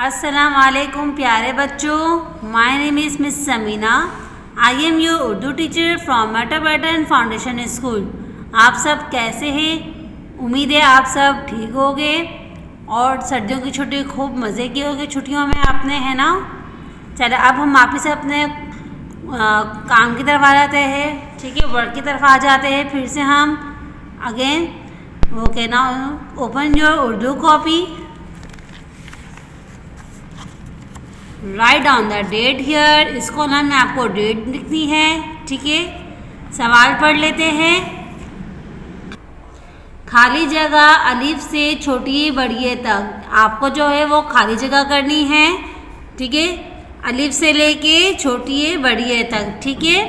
अस्सलाम वालेकुम प्यारे बच्चों, my name is Miss Samina. I am your Urdu teacher from Metropolitan Foundation School. आप सब कैसे हैं? उम्मीद है आप सब ठीक होंगे और सर्दियों की छुट्टी खूब मज़े की होगी छुट्टियों में आपने, है ना। चलो अब हम वापस अपने काम की तरफ आ जाते हैं, ठीक है, वर्क की तरफ आ जाते हैं। फिर से हम अगेन ओके ना, open your Urdu copy, write down the date here. इस कॉलम में आपको डेट लिखनी है, ठीक है। सवाल पढ़ लेते हैं। खाली जगह अलिफ से छोटी बड़िए तक आपको जो है वो खाली जगह करनी है, ठीक है। अलिफ से लेके छोटी बड़िए तक, ठीक है।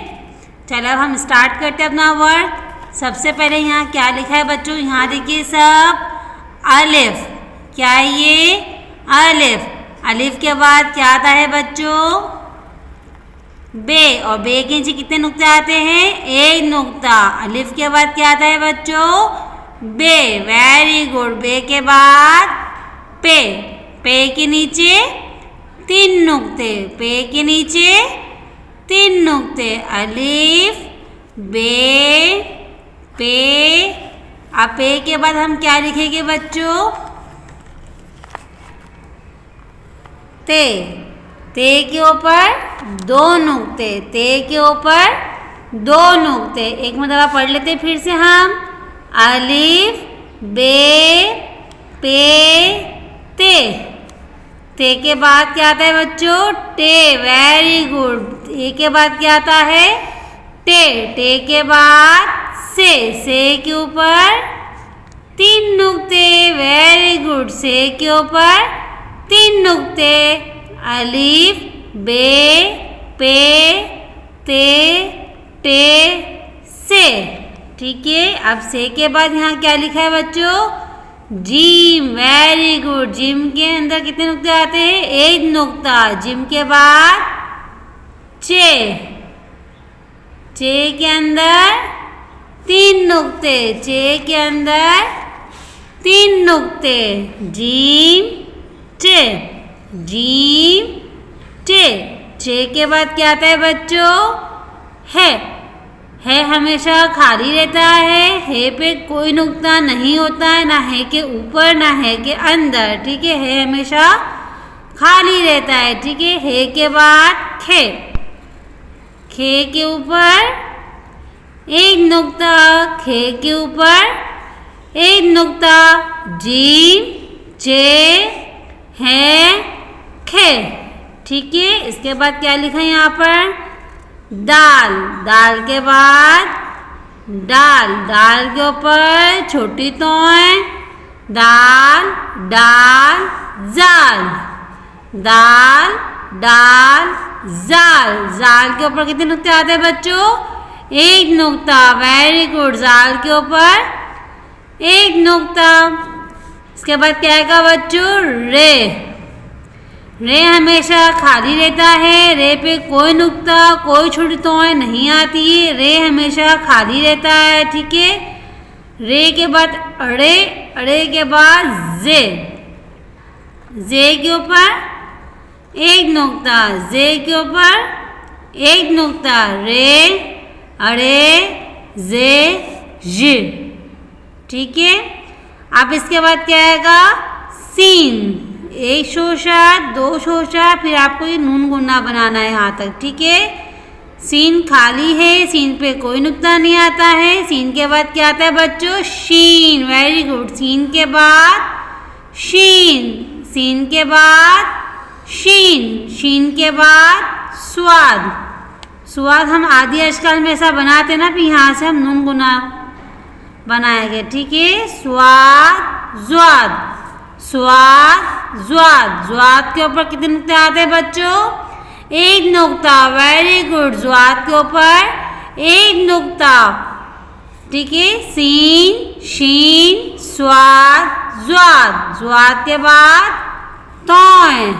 चलो अब हम स्टार्ट करते हैं अपना वर्क। सबसे पहले यहाँ क्या लिखा है बच्चों? यहाँ देखिए सब अलिफ। क्या है ये? अलिफ। अलिफ के बाद क्या आता है बच्चों? बे। और बे के नीचे कितने नुक्ते आते हैं? एक नुक्ता। अलिफ के बाद क्या आता है बच्चों? बे। Very good. बे के बाद पे। पे के नीचे 3 नुक्ते। पे के नीचे 3 नुक्ते। अलिफ, बे, पे। अब पे के बाद हम क्या लिखेंगे बच्चों? ते। ते के ऊपर 2 नुक्ते। ते के ऊपर 2 नुक्ते। एक मरतबा पढ़ लेते फिर से हम। अलिफ, बे, पे, ते। ते के बाद क्या आता है बच्चों? टे। Very good. ते के बाद क्या आता है? टे। टे के बाद से। से के ऊपर 3 नुक्ते। Very good. से के ऊपर 3 नुक्ते। अलिफ, बे, पे, ते, टे, से, ठीक है। अब से के बाद यहाँ क्या लिखा है बच्चों? जिम। Very good. जिम के अंदर कितने नुक्ते आते हैं? 1 नुक्ता। जिम के बाद चे। चे के अंदर 3 नुक्ते। चे के अंदर 3 नुक्ते। जिम, चे। जीम, चे। चे के बाद क्या आता है बच्चों? है। है हमेशा खाली रहता है पे कोई नुक्ता नहीं होता है, ना है के ऊपर ना है के अंदर, ठीक है। है हमेशा खाली रहता है, ठीक है। के बाद खे। खे के ऊपर 1 नुक्ता। खे के ऊपर 1 नुक्ता। जीम, चे, है, खे, ठीक है। इसके बाद क्या लिखा है यहाँ पर? दाल। दाल के बाद डाल। डाल के ऊपर छोटी तोय। दाल, डाल, जाल। दाल, डाल, जाल। जाल के ऊपर कितने नुक्ते आते हैं बच्चों? 1 नुक्ता। Very good. जाल के ऊपर 1 नुक्ता। इसके बाद क्या आएगा बच्चों? रे। रे हमेशा खाली रहता है। रे पे कोई नुक्ता कोई छोटी तोय नहीं आती है। रे हमेशा खाली रहता है, ठीक है। रे के बाद अड़े। अड़े के बाद जे। जे के ऊपर 1 नुक्ता। जे के ऊपर 1 नुक्ता। रे, अड़े, जे, जे, ठीक है। अब इसके बाद क्या आएगा? सीन। 1 शोशा, 2 शोशा, फिर आपको ये नून गुन्ना बनाना है यहाँ तक, ठीक है। सीन खाली है। सीन पे कोई नुक्ता नहीं आता है। सीन के बाद क्या आता है बच्चों? शीन। Very good. सीन के बाद शीन। सीन के बाद शीन। शीन के बाद स्वाद। स्वाद हम आदि अशकाल में ऐसा बनाते ना, फिर यहाँ से हम नून गुना बनाएंगे, ठीक है। स्वाद, ज्वाद। स्वाद, ज्वाद। ज्वाद के ऊपर कितने नुक्ते आते हैं बच्चों? 1 नुक्ता। Very good. ज्वाद के ऊपर 1 नुक्ता, ठीक है। सीन, शीन, स्वाद, ज्वाद। ज्वाद के बाद तोय।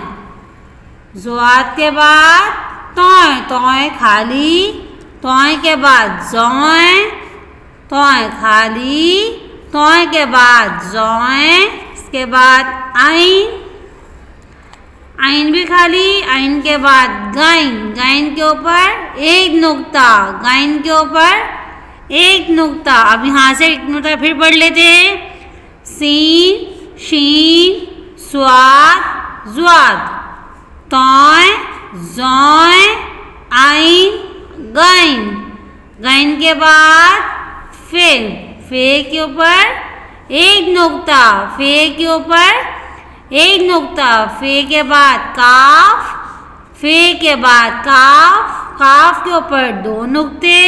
ज्वाद के बाद तोय। तोय खाली। तोय के बाद जोय। तोय खाली। तोय के बाद जोय। के बाद आइन। आइन भी खाली, आइन के बाद गाइन, गाइन के ऊपर एक नुक्ता, गाइन के ऊपर एक नुक्ता। अब यहाँ से एक नुक्ता फिर पढ़ लेते हैं। सीन, शीन, स्वाद, ज्वाद, तौय, जौय, आइन, गाइन, गाइन के बाद फे के ऊपर एक नुक्ता, फे के ऊपर एक नुक्ता, फे के बाद काफ, फे के बाद काफ, काफ के ऊपर दो नुक्ते,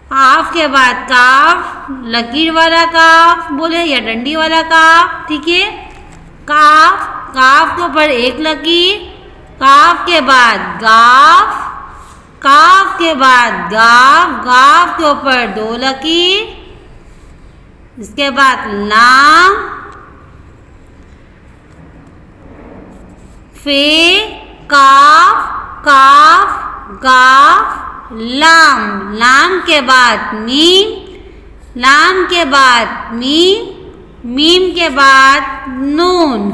काफ के बाद काफ, लकीर वाला काफ बोले या डंडी वाला काफ, ठीक है। काफ, काफ के ऊपर एक लकीर, काफ के बाद गाफ, काफ के बाद गाफ, गाफ के ऊपर दो लकीर, इसके बाद लाम, फे, काफ, काफ, गाफ, लाम, लाम के बाद मीम, लाम के बाद मीम, मीम के बाद नून,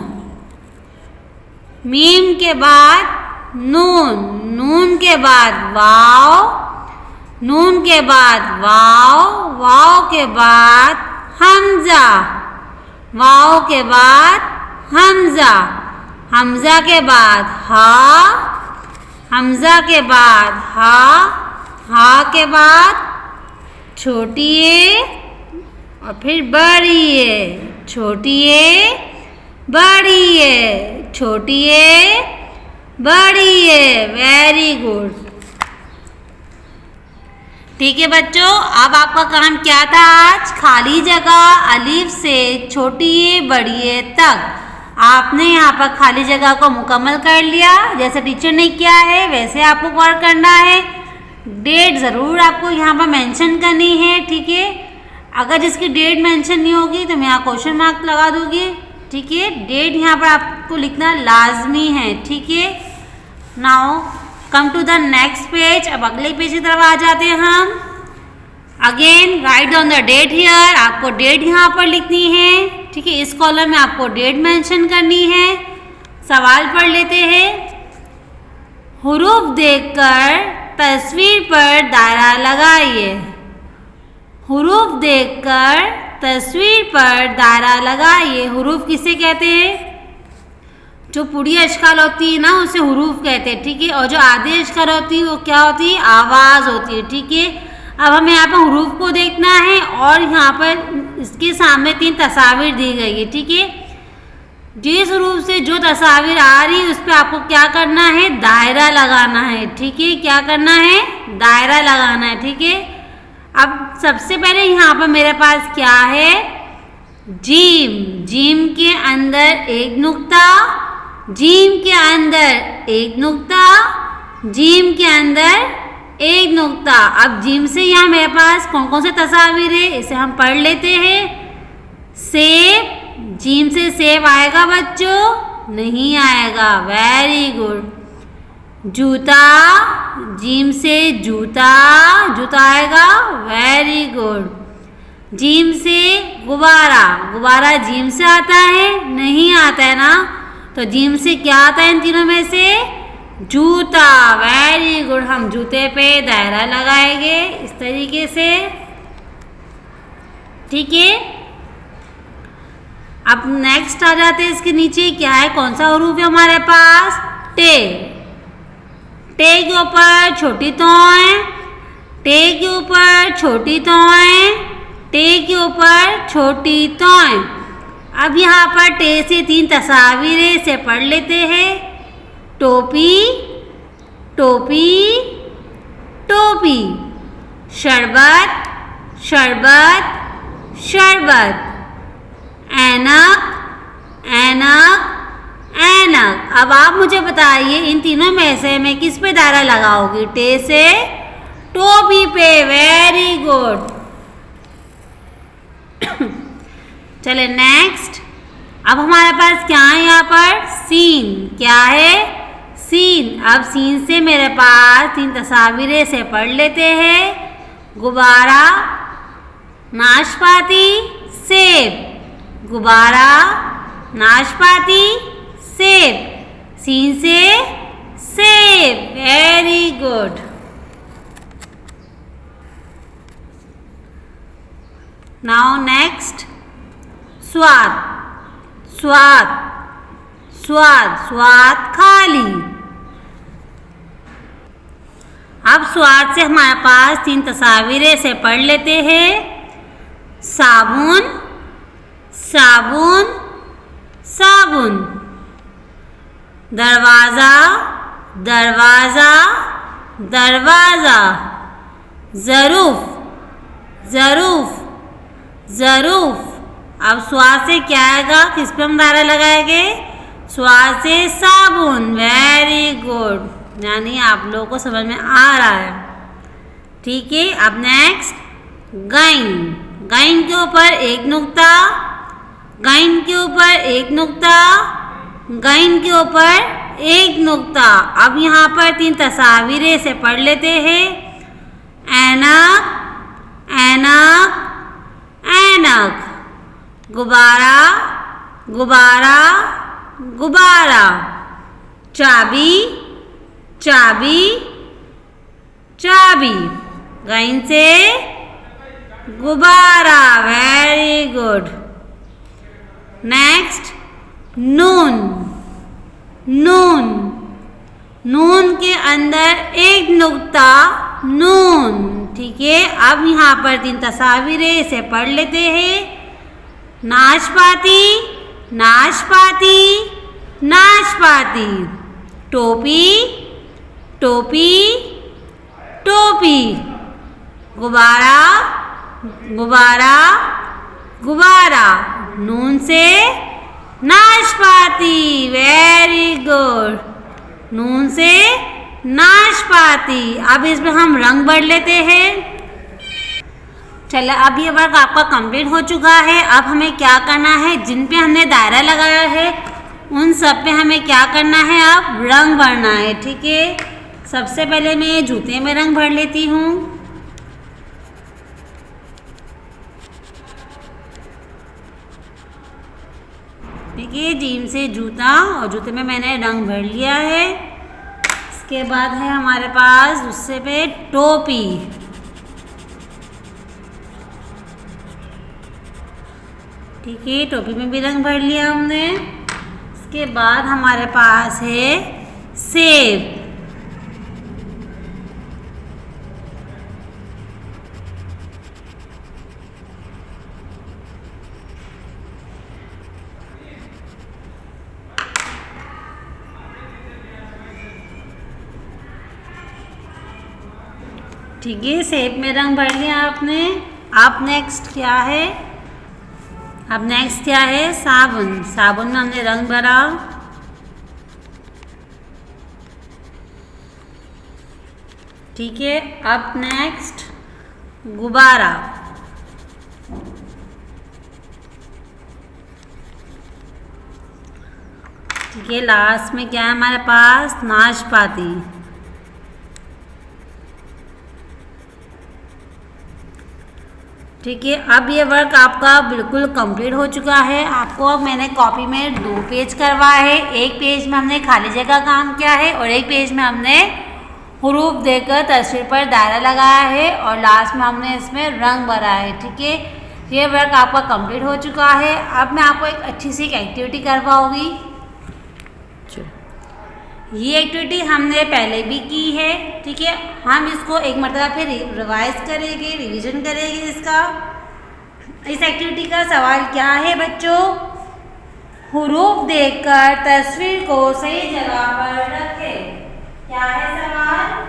मीम के बाद नून, नून के बाद वाव, नून के बाद वाव, वाव के बाद हमजा, वाव के बाद हमजा, हमजा के बाद हा, हमजा के बाद हा, हा के बाद छोटी ए और फिर बड़ी ए, छोटी ए, बड़ी ए, छोटी ए, बड़ी ए। वेरी गुड, ठीक है बच्चों। अब आपका काम क्या था आज? खाली जगह अलिफ से छोटी ए बड़ी ए तक आपने यहाँ पर खाली जगह को मुकम्मल कर लिया। जैसे टीचर ने किया है वैसे आपको वर्क करना है। डेट ज़रूर आपको यहाँ पर मेंशन करनी है, ठीक है। अगर जिसकी डेट मेंशन नहीं होगी तो मैं यहाँ क्वेश्चन मार्क लगा दूँगी, ठीक है। डेट यहाँ पर आपको लिखना लाजमी है, ठीक है। Now come to the next page. अब अगले पेज की तरफ आ जाते हैं हम। Again write down the date here, आपको डेट यहाँ पर लिखनी है, ठीक है। इस कॉलम में आपको डेट मेंशन करनी है। सवाल पढ़ लेते हैं। हुरूफ देखकर तस्वीर पर दायरा लगाइए। हुरूफ देखकर तस्वीर पर दायरा लगाइए। हुरूफ किसे कहते हैं? जो पूरी अशकाल होती है ना उसे हुरूफ कहते हैं, ठीक है। और जो आधी अशकाल होती है वो क्या होती है? आवाज़ होती है, ठीक है। अब हमें यहाँ पर हुरूफ को देखना है और यहाँ पर इसके सामने 3 तस्वीर दी गई है, ठीक है। जिस हुरूफ से जो तस्वीर आ रही है उस पर आपको क्या करना है? दायरा लगाना है, ठीक है। क्या करना है? दायरा लगाना है, ठीक है। अब सबसे पहले यहाँ पर मेरे पास क्या है? जीम, जीम के अंदर एक नुक्ता, जीम के अंदर एक नुक्ता, जीम के अंदर एक नुक्ता। अब जीम से यहाँ मेरे पास कौन कौन से तस्वीर है इसे हम पढ़ लेते हैं। सेब, जीम से सेब आएगा बच्चों? नहीं आएगा, वेरी गुड। जूता, जीम से जूता, जूता आएगा, वेरी गुड। जीम से गुब्बारा, गुब्बारा जीम से आता है? नहीं आता है ना, तो जीम से क्या आता है इन तीनों में से? जूता, वेरी गुड। हम जूते पे दायरा लगाएंगे इस तरीके से, ठीक है। अब नेक्स्ट आ जाते हैं, इसके नीचे क्या है? कौन सा हुरूफ है हमारे पास? टे, टे के ऊपर छोटी तौय, टे के ऊपर छोटी तौय, टे के ऊपर छोटी तौय। अब यहाँ पर टे से 3 तस्वीरें से पढ़ लेते हैं। टोपी, टोपी, टोपी। शरबत, शरबत, शरबत। ऐनक, ऐनक, ऐनक। अब आप मुझे बताइए इन तीनों में से मैं किस पे दायरा लगाओगी? टे से टोपी पे, वेरी गुड। चले नेक्स्ट। अब हमारे पास क्या है यहाँ पर? सीन, क्या है? सीन। अब सीन से मेरे पास 3 तस्वीरें से पढ़ लेते हैं। गुब्बारा, नाशपाती, सेब। गुब्बारा, नाशपाती, सेब, सीन से सेब, वेरी गुड। नाउ नेक्स्ट, स्वाद, स्वाद, स्वाद, स्वाद खाली। अब स्वाद से हमारे पास 3 तस्वीरें से पढ़ लेते हैं। साबुन, साबुन, साबुन। दरवाज़ा, दरवाज़ा, दरवाज़ा। ज़रूफ़, ज़रूफ़, ज़रूफ़। अब स्वाद से क्या आएगा, किस पे हम दायरा लगाएंगे? स्वाद से साबुन, वेरी गुड, यानी आप लोगों को समझ में आ रहा है। ठीक है, अब नेक्स्ट, गाइन, गाइन के ऊपर एक नुक्ता, गाइन के ऊपर एक नुक्ता, गाइन के ऊपर एक नुक्ता। अब यहाँ पर 3 तस्वीरें से पढ़ लेते हैं। ऐनक, ऐनक, ऐनक। गुब्बारा, गुब्बारा, गुब्बारा। चाबी, चाबी, चाबी। गाइन से गुब्बारा, वेरी गुड। नेक्स्ट, नून, नून, नून के अंदर एक नुक्ता, नून। ठीक है, अब यहाँ पर 3 तस्वीरें इसे पढ़ लेते हैं। नाशपाती, नाशपाती, नाशपाती। टोपी, टोपी, टोपी। गुब्बारा, गुब्बारा, गुब्बारा। नून से नाशपाती, वेरी गुड, नून से नाशपाती। अब इसमें हम रंग भर लेते हैं। चलो, अब ये वर्क आपका कंप्लीट हो चुका है। अब हमें क्या करना है, जिन पे हमने दायरा लगाया है उन सब पे हमें क्या करना है, अब रंग भरना है। ठीक है, सबसे पहले मैं जूते में रंग भर लेती हूँ। ठीक है, जीम से जूता, और जूते में मैंने रंग भर लिया है। इसके बाद है हमारे पास उससे पे टोपी। ठीक है, टोपी में भी रंग भर लिया हमने। इसके बाद हमारे पास है सेब। ठीक है, सेब में रंग भर लिया आपने। अब नेक्स्ट क्या है, अब नेक्स्ट क्या है, साबुन। साबुन में हमने रंग भरा। ठीक है, अब नेक्स्ट गुब्बारा। ठीक है, लास्ट में क्या है हमारे पास, नाशपाती। ठीक है, अब ये वर्क आपका बिल्कुल कंप्लीट हो चुका है। आपको अब मैंने कॉपी में 2 पेज करवाए हैं। एक पेज में हमने खाली जगह काम किया है और एक पेज में हमने हुरूफ देकर तस्वीर पर दायरा लगाया है और लास्ट में हमने इसमें रंग भरा है। ठीक है, ये वर्क आपका कंप्लीट हो चुका है। अब मैं आपको एक अच्छी सी एक्टिविटी करवाऊँगी। ये एक्टिविटी हमने पहले भी की है। ठीक है, हम इसको एक मरतबा फिर रिवाइज करेंगे, रिवीजन करेंगे इसका। इस एक्टिविटी का सवाल क्या है बच्चों, हुरूफ देखकर तस्वीर को सही जगह पर रखें। क्या है सवाल,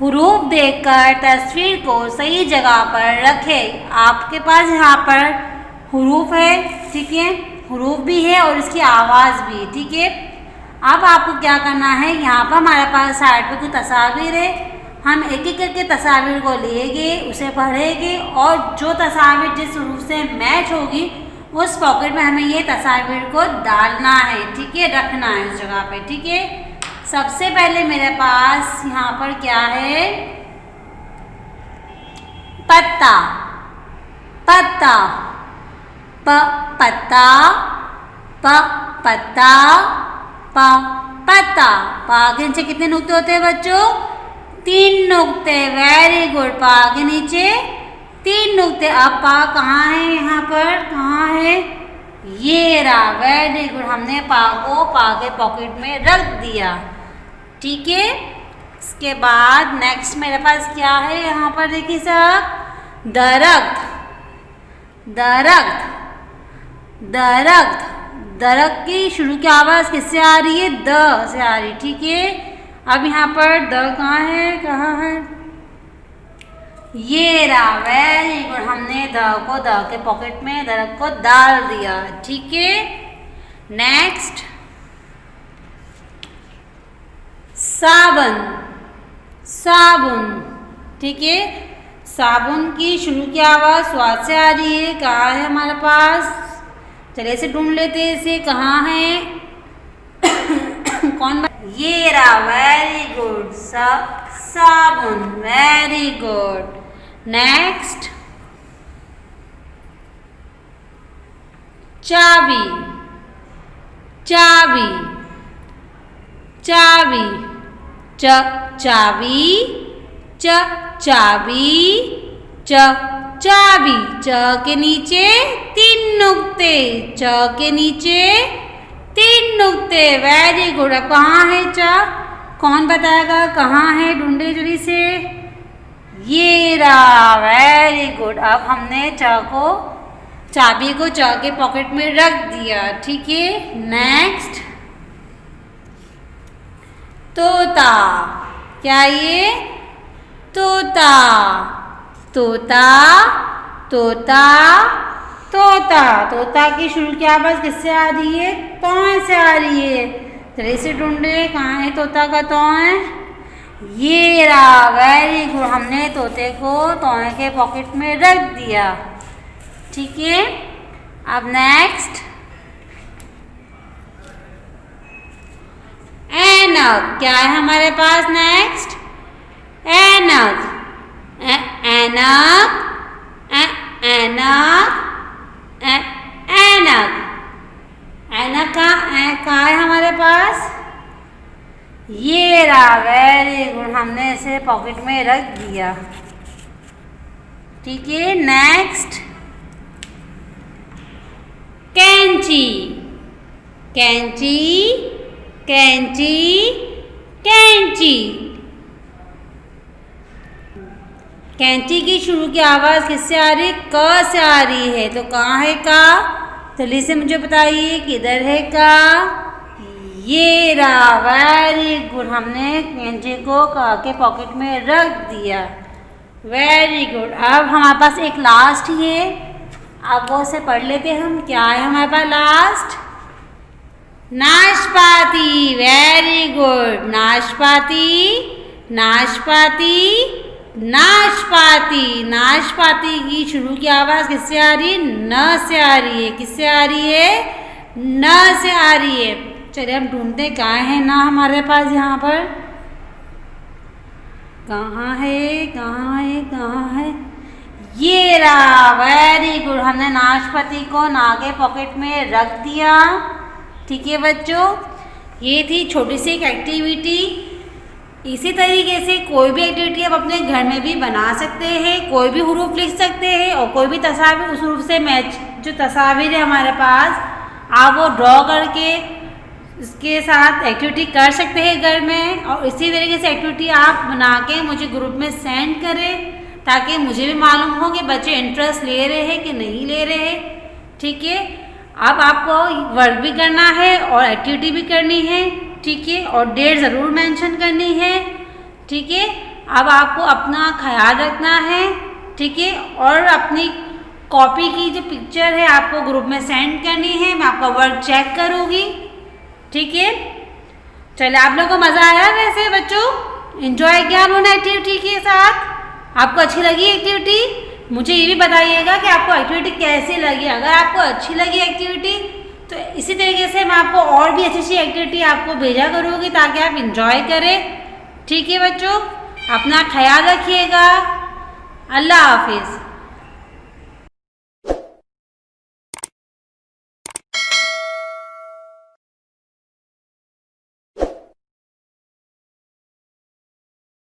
हुरूफ देखकर तस्वीर को सही जगह पर रखें। आपके पास यहाँ पर हुरूफ है, ठीक है, हुरूफ भी है और इसकी आवाज़ भी। ठीक है, अब आपको क्या करना है, यहाँ पर हमारे पास साइड पे कुछ तस्वीर है। हम एक एक करके तस्वीर को लेंगे, उसे पढ़ेंगे और जो तस्वीर जिस हुरूफ से मैच होगी उस पॉकेट में हमें ये तस्वीर को डालना है। ठीक है, रखना है उस जगह पे। ठीक है, सबसे पहले मेरे पास यहाँ पर क्या है, पत्ता। पत्ता, प पत्ता, प पत्ता, प पत्ता। पा के नीचे कितने नुक्ते होते हैं बच्चों? 3 नुक्ते। Very good. पा के नीचे 3 नुक्ते। अब पा कहाँ है? यहाँ पर कहाँ है? ये रहा। Very good. हमने पा को पा के पॉकेट में रख दिया। ठीक है। इसके बाद नेक्स्ट मेरे पास क्या है? यहाँ पर देखिए सब, दरख्त, दरख्त, दरख्त। दरख्त की शुरू की आवाज़ किससे आ रही है? द से आ रही। ठीक है। अब यहाँ पर द कहाँ है? कहाँ है? ये रहा। Very good. हमने द को द के पॉकेट में दरख्त को डाल दिया। ठीक है। नेक्स्ट, साबुन, साबुन। ठीक है। साबुन की शुरू की आवाज़ स्वाद से आ रही है। कहाँ है हमारे पास? चलिए इसे ढूंढ लेते हैं। इसे कहाँ है? कौन? ये रहा। Very good. साबुन। Very good. नेक्स्ट, चाबी, चाबी, चाबी, चाबी, चाबी, चाबी। च के नीचे 3 नुक्ते। च के नीचे 3 नुक्ते। Very good. अब कहाँ है च? कौन बताएगा कहाँ है? ढूंढे जल्दी से। ये रहा। Very good. अब हमने च को, चाबी को च के पॉकेट में रख दिया। ठीक है। नेक्स्ट, तोता। क्या ये? तोता, तोता, तोता, तोता। तोता की शुरू की आवाज़ किससे आ रही है? तौं से आ रही है। चलिए इसे ढूंढे। कहाँ है तोता का तौं? ये रहा। Very good. हमने तोते को तौं के पॉकेट में रख दिया। ठीक है। अब नेक्स्ट, ऐनक। क्या है हमारे पास? नेक्स्ट, ऐनक, ऐनक, ऐनक, ऐनक। ऐनक कहाँ है हमारे पास? ये रहा। Very good. हमने इसे पॉकेट में रख दिया। ठीक है। नेक्स्ट, कैंची, कैंची, कैंची, कैंची। कैंची की शुरू की आवाज़ किससे आ रही है? क से आ रही है। तो कहाँ है का? जल्दी से मुझे बताइए किधर है का? ये रहा। Very good. हमने कैंची को क के पॉकेट में रख दिया। Very good. अब हमारे पास एक लास्ट ही है। अब वो से पढ़ लेते हम। क्या है हमारे पास लास्ट? नाशपाती। Very good. नाशपाती, नाशपाती, नाशपाती। नाशपाती की शुरू की आवाज़ किससे आ रही है? न से आ रही है। किससे आ रही है? न से आ रही है। चलिए हम ढूंढते कहाँ है ना हमारे पास। यहाँ पर कहाँ है? कहाँ है? कहाँ है? ये रहा। Very good. हमने नाशपाती को ना के पॉकेट में रख दिया। ठीक है बच्चों। ये थी छोटी सी एक एक्टिविटी। इसी तरीके से कोई भी एक्टिविटी आप अपने घर में भी बना सकते हैं। कोई भी हुरूफ लिख सकते हैं और कोई भी तस्वीर उस हुरूफ से मैच, जो तस्वीर है हमारे पास, आप वो ड्रॉ करके इसके साथ एक्टिविटी कर सकते हैं घर में। और इसी तरीके से एक्टिविटी आप बना के मुझे ग्रुप में सेंड करें, ताकि मुझे भी मालूम हो कि बच्चे इंटरेस्ट ले रहे हैं कि नहीं ले रहे हैं। ठीक है। अब आपको वर्क भी करना है और एक्टिविटी भी करनी है। ठीक है। और डेट ज़रूर मेंशन करनी है। ठीक है। अब आपको अपना ख्याल रखना है। ठीक है। और अपनी कॉपी की जो पिक्चर है आपको ग्रुप में सेंड करनी है। मैं आपका वर्क चेक करूँगी। ठीक है। चलिए, आप लोगों को मज़ा आया? वैसे बच्चों एंजॉय किया उन्होंने एक्टिविटी के साथ? आपको अच्छी लगी एक्टिविटी? मुझे ये भी बताइएगा कि आपको एक्टिविटी कैसी लगी। अगर आपको अच्छी लगी एक्टिविटी तो इसी तरीके से मैं आपको और भी अच्छी अच्छी एक्टिविटी आपको भेजा करूँगी, ताकि आप इंजॉय करें। ठीक है बच्चों, अपना ख्याल रखिएगा। अल्लाह हाफिज़।